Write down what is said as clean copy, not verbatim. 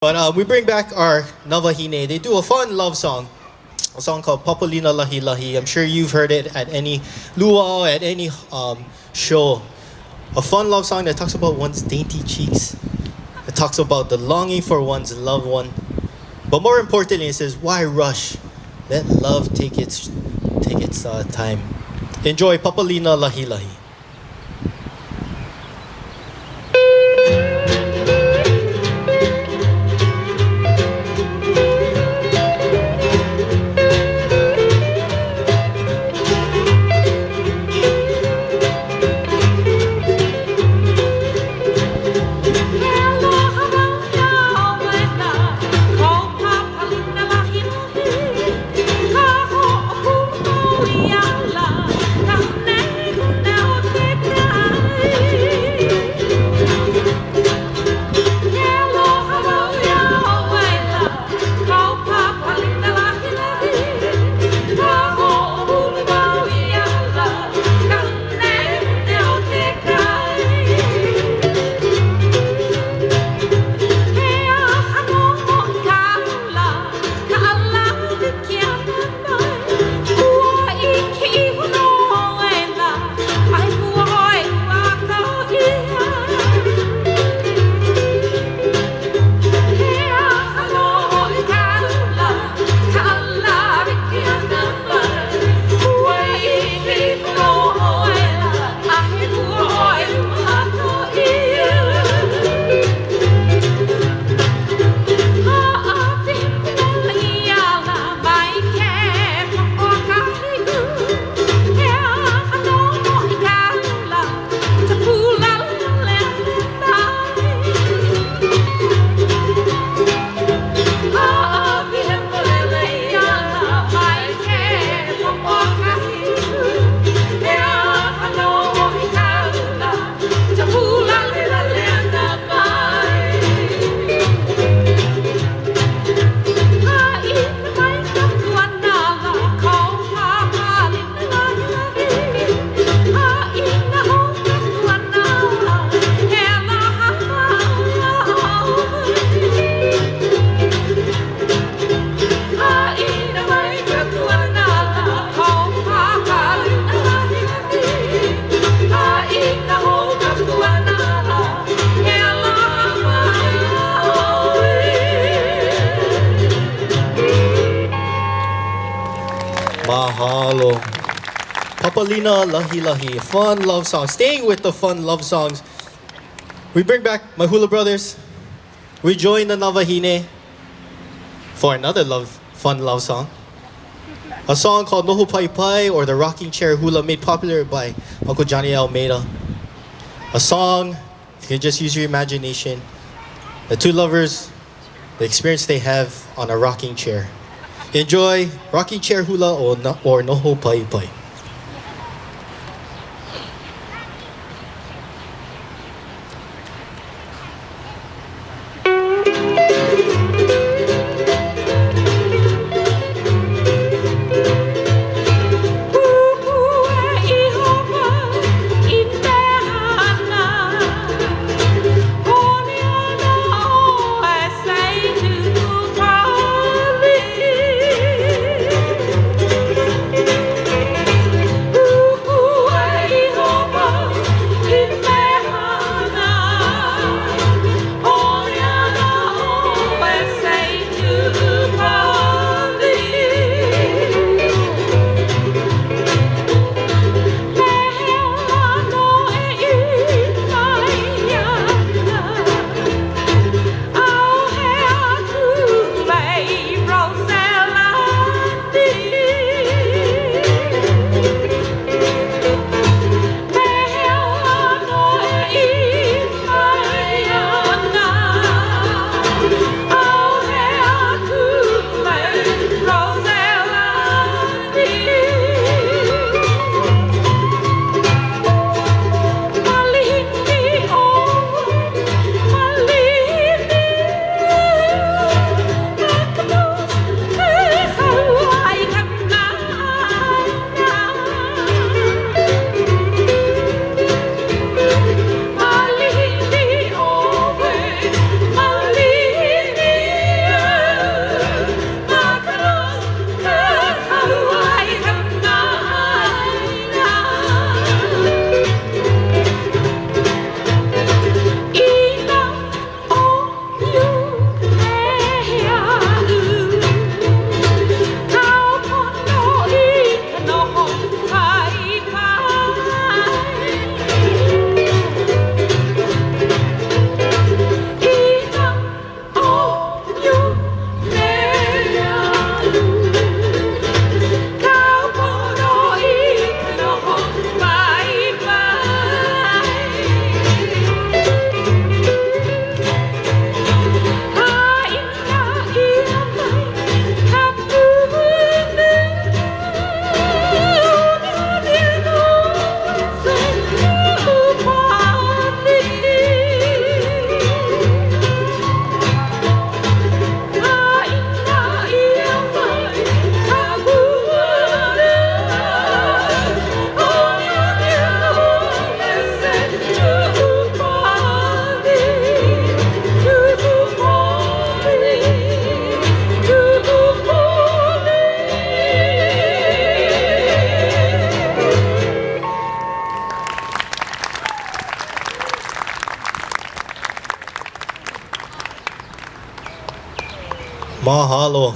But we bring back our Navahine. They do a fun love song. A song called Papalina Lahilahi. I'm sure you've heard it at any luau, at any show. A fun love song that talks about one's dainty cheeks. It talks about the longing for one's loved one. But more importantly, it says, why rush? Let love take its time. Enjoy Papalina Lahilahi. Mahalo. Papalina Lahilahi. Fun love song. Staying with the fun love songs, we bring back my Hula brothers. We join the Navahine for another fun love song. A song called Noho Paipai, or the rocking chair hula, made popular by Uncle Johnny Almeida. A song, you can just use your imagination. The two lovers, the experience they have on a rocking chair. Enjoy rocking chair hula or Noho Paipai. Mahalo.